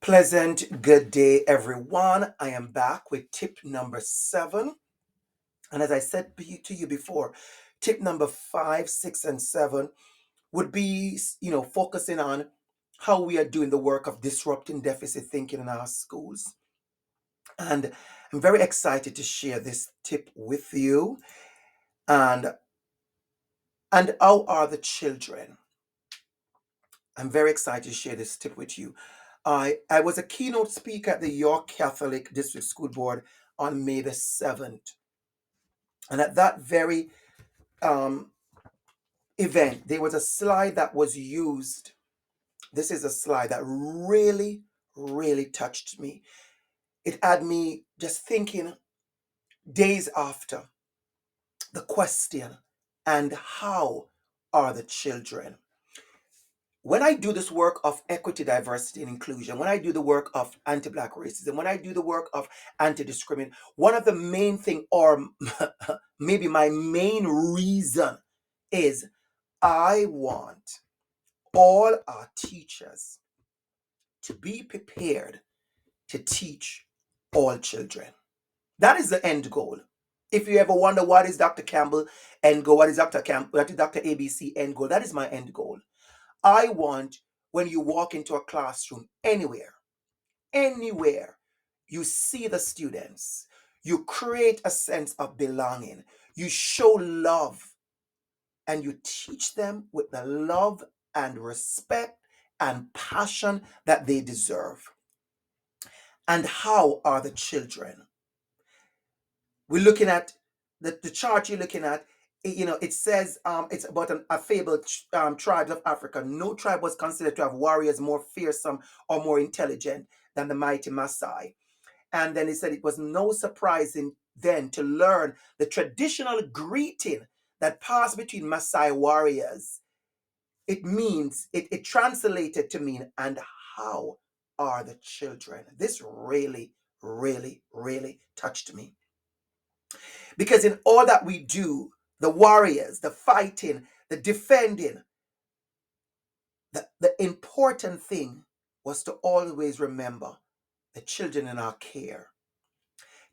Pleasant good day, everyone. I am back with tip number 7. And as I said to you before, tip number 5, 6, and 7 would be, focusing on how we are doing the work of disrupting deficit thinking in our schools. And I'm very excited to share this tip with you. And how are the children? I'm very excited to share this tip with you. I was a keynote speaker at the York Catholic District School Board on May the 7th. And at that very um, event, there was a slide that was used. This is a slide that really, really touched me. It had me just thinking days after the question, and how are the children? When I do this work of equity, diversity, and inclusion, when I do the work of anti-Black racism, when I do the work of anti-discrimination, one of the main thing, or maybe my main reason, is I want all our teachers to be prepared to teach all children. That is the end goal. If you ever wonder what is Dr. Campbell end goal, what is Dr. ABC end goal, that is my end goal. I want, when you walk into a classroom anywhere, you see the students, you create a sense of belonging, you show love, and you teach them with the love and respect and passion that they deserve. And how are the children? We're looking at the chart you're looking at. It says it's about a fabled tribes of Africa. No tribe was considered to have warriors more fearsome or more intelligent than the mighty Maasai. And then it said it was no surprising then to learn the traditional greeting that passed between Maasai warriors. It translated to mean, and how are the children? This really, really, really touched me. Because in all that we do, the warriors, the fighting, the defending, the important thing was to always remember the children in our care.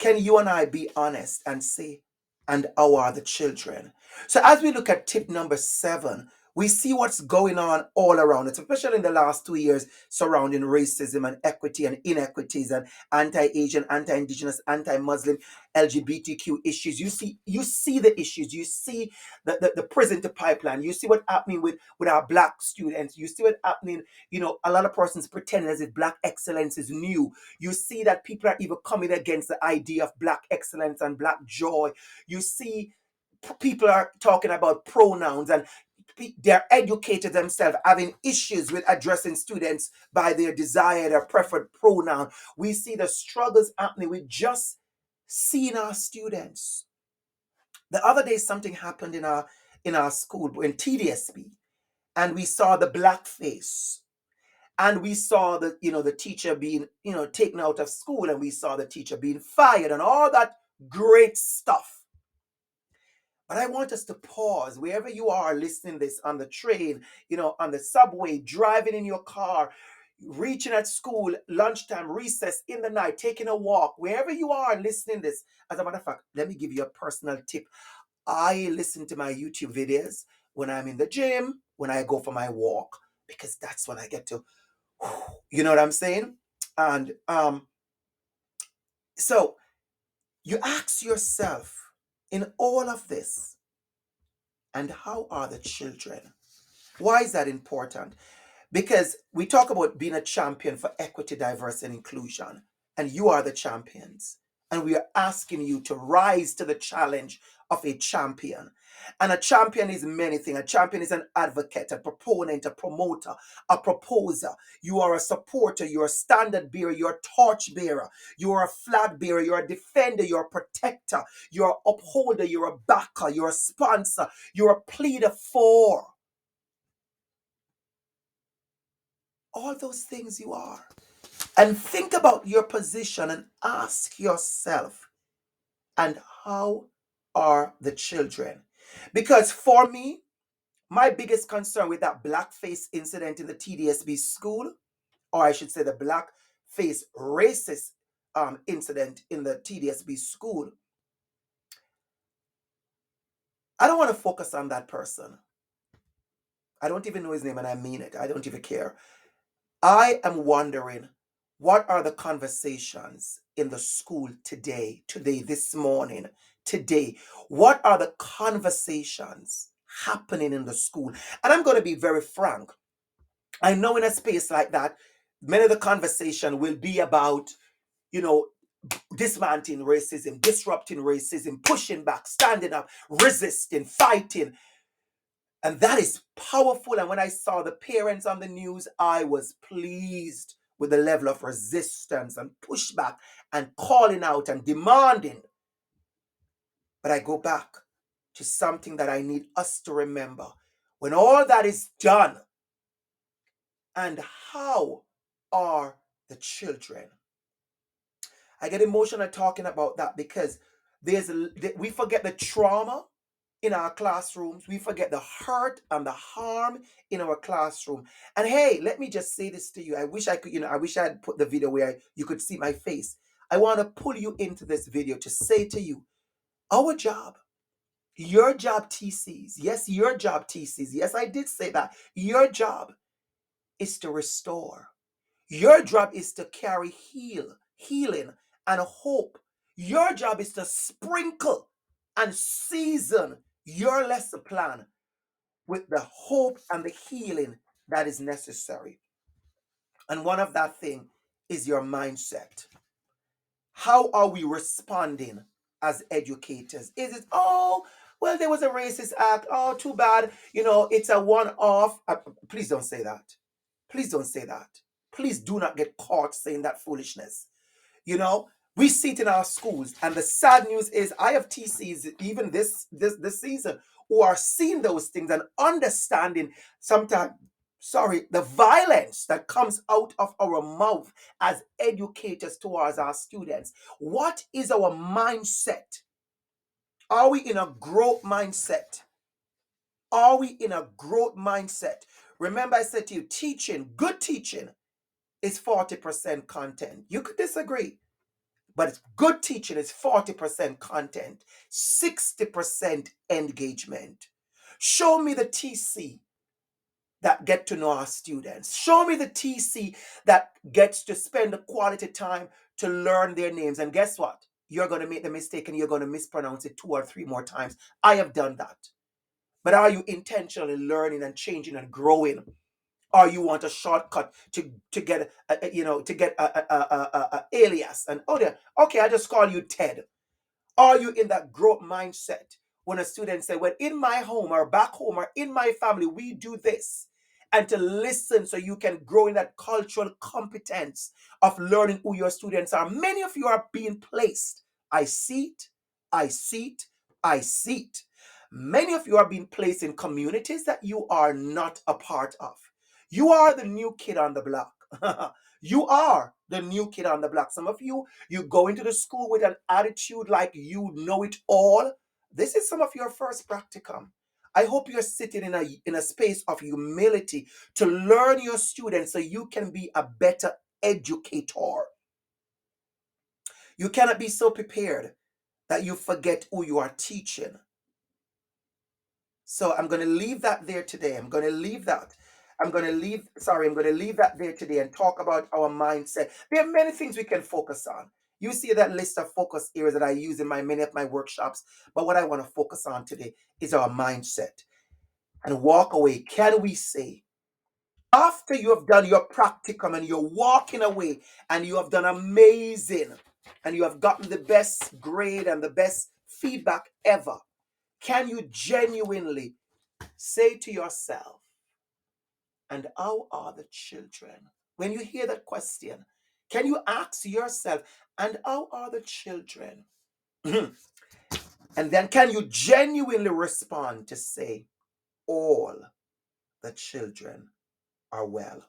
Can you and I be honest and say, and how are the children? So as we look at tip number 7, we see what's going on all around us, especially in the last 2 years surrounding racism and equity and inequities and anti-Asian, anti-Indigenous, anti-Muslim, LGBTQ issues. You see the issues. You see the prison to pipeline. You see what's happening with our Black students. You see what's happening, a lot of persons pretending as if Black excellence is new. You see that people are even coming against the idea of Black excellence and Black joy. You see people are talking about pronouns, and they're educated themselves, having issues with addressing students by their desired or preferred pronoun. We see the struggles happening with just seeing our students. The other day, something happened in our school in TDSB, and we saw the Black face. And we saw the teacher being, taken out of school, and we saw the teacher being fired and all that great stuff. But I want us to pause wherever you are listening this, on the train, on the subway, driving in your car, reaching at school, lunchtime, recess, in the night, taking a walk, wherever you are listening this. As a matter of fact, let me give you a personal tip. I listen to my YouTube videos when I'm in the gym, when I go for my walk, because that's when I get to, you know what I'm saying? And so you ask yourself, in all of this, and how are the children? Why is that important? Because we talk about being a champion for equity, diversity, and inclusion, and you are the champions. And we are asking you to rise to the challenge of a champion. And a champion is many things. A champion is an advocate, a proponent, a promoter, a proposer. You are a supporter, you're a standard bearer, you're a torch bearer, you're a flag bearer, you're a defender, you're a protector, you're an upholder, you're a backer, you're a sponsor, you're a pleader for. All those things you are. And think about your position and ask yourself, and how are the children? Because for me, my biggest concern with that blackface incident in the TDSB school, or I should say the black face racist incident in the TDSB school, I don't want to focus on that person. I don't even know his name and I mean it. I don't even care. I am wondering, what are the conversations in the school today, this morning, today? What are the conversations happening in the school? And I'm going to be very frank. I know in a space like that, many of the conversation will be about, you know, dismantling racism, disrupting racism, pushing back, standing up, resisting, fighting. And that is powerful. And when I saw the parents on the news, I was pleased with the level of resistance and pushback and calling out and demanding. But I go back to something that I need us to remember. When all that is done, and how are the children? I get emotional talking about that because we forget the trauma in our classrooms. We forget the hurt and the harm in our classroom. And hey, let me just say this to you. I wish I could, I wish I had put the video where you could see my face. I want to pull you into this video to say to you, our job, your job, TCs. Yes, your job, TCs. Yes, I did say that. Your job is to restore. Your job is to carry healing, and hope. Your job is to sprinkle and season your lesson plan with the hope and the healing that is necessary. And one of that thing is your mindset. How are we responding as educators? Is it, oh, well, there was a racist act. Oh, too bad. It's a one-off. Please don't say that. Please don't say that. Please do not get caught saying that foolishness. You know, we see it in our schools, and the sad news is I have TCs even this season who are seeing those things and understanding sometimes, sorry, the violence that comes out of our mouth as educators towards our students. What is our mindset? Are we in a growth mindset? Are we in a growth mindset? Remember, I said to you, good teaching is 40% content. You could disagree, but good teaching is 40% content, 60% engagement. Show me the TC that get to know our students. Show me the TC that gets to spend the quality time to learn their names. And guess what? You're going to make the mistake and you're going to mispronounce it 2 or 3 more times. I have done that. But are you intentionally learning and changing and growing? Or you want a shortcut to get a alias, and okay, I just call you Ted. Are you in that growth mindset when a student say, well, in my home or back home or in my family we do this, and to listen so you can grow in that cultural competence of learning who your students are? Many of you are being placed. I see it. I see it. I see it. Many of you are being placed in communities that you are not a part of. You are the new kid on the block. You are the new kid on the block. Some of you go into the school with an attitude like you know it all. This is some of your first practicum. I hope you're sitting in a space of humility to learn your students so you can be a better educator. You cannot be so prepared that you forget who you are teaching. So I'm going to leave that there today. I'm going to leave that. I'm going to leave that there today and talk about our mindset. There are many things we can focus on. You see that list of focus areas that I use in many of my workshops. But what I want to focus on today is our mindset. And walk away. Can we say, after you have done your practicum and you're walking away and you have done amazing and you have gotten the best grade and the best feedback ever, can you genuinely say to yourself, and how are the children? When you hear that question, can you ask yourself, and how are the children? And then can you genuinely respond to say, all the children are well?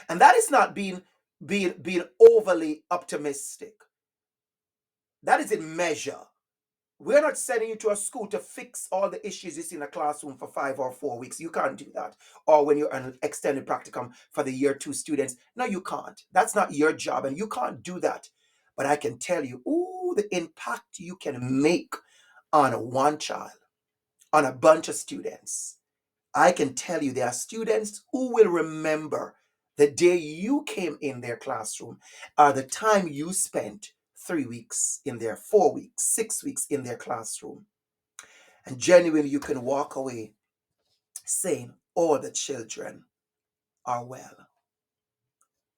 And that is not being overly optimistic. That is in measure. We're not sending you to a school to fix all the issues you see in a classroom for 5 or 4 weeks. You can't do that. Or when you're an extended practicum for the year 2 students. No, you can't. That's not your job, and you can't do that. But I can tell you, ooh, the impact you can make on one child, on a bunch of students. I can tell you there are students who will remember the day you came in their classroom or the time you spent 3 weeks in there, 4 weeks, 6 weeks in their classroom. And genuinely, you can walk away saying, all the children are well.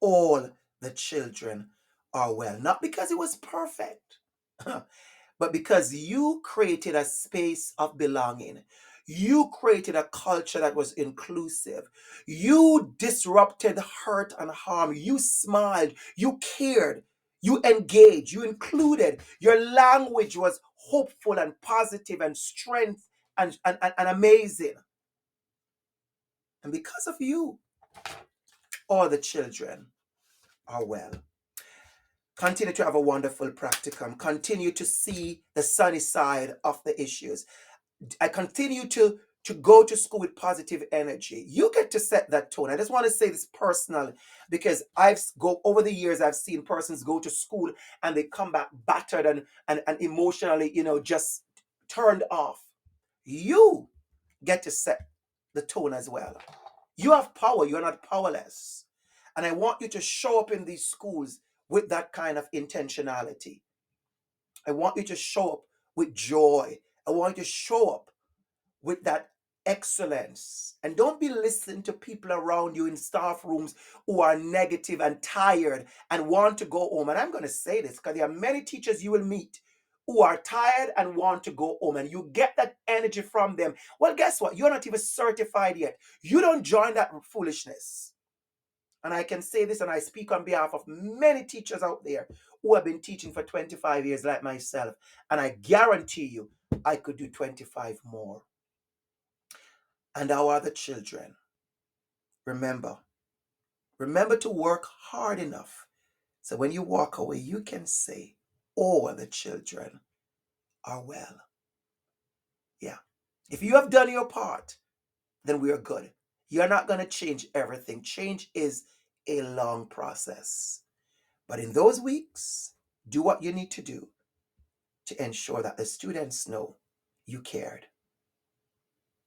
All the children are well. Not because it was perfect, but because you created a space of belonging. You created a culture that was inclusive. You disrupted hurt and harm. You smiled. You cared. You engaged. You included. Your language was hopeful and positive and strength and amazing. And because of you, all the children are well. Continue to have a wonderful practicum. Continue to see the sunny side of the issues. I continue to go to school with positive energy. You get to set that tone. I just want to say this personally because I've go over the years I've seen persons go to school and they come back battered and emotionally, just turned off. You get to set the tone as well. You have power, you're not powerless. And I want you to show up in these schools with that kind of intentionality. I want you to show up with joy. I want you to show up with that excellence. And don't be listening to people around you in staff rooms who are negative and tired and want to go home. And I'm going to say this because there are many teachers you will meet who are tired and want to go home, and you get that energy from them. Well, guess what? You're not even certified yet. You don't join that foolishness. And I can say this, and I speak on behalf of many teachers out there who have been teaching for 25 years like myself. And I guarantee you, I could do 25 more. And our other children, remember to work hard enough so when you walk away, you can say, all the children are well. Yeah. If you have done your part, then we are good. You're not going to change everything. Change is a long process. But in those weeks, do what you need to do to ensure that the students know you cared.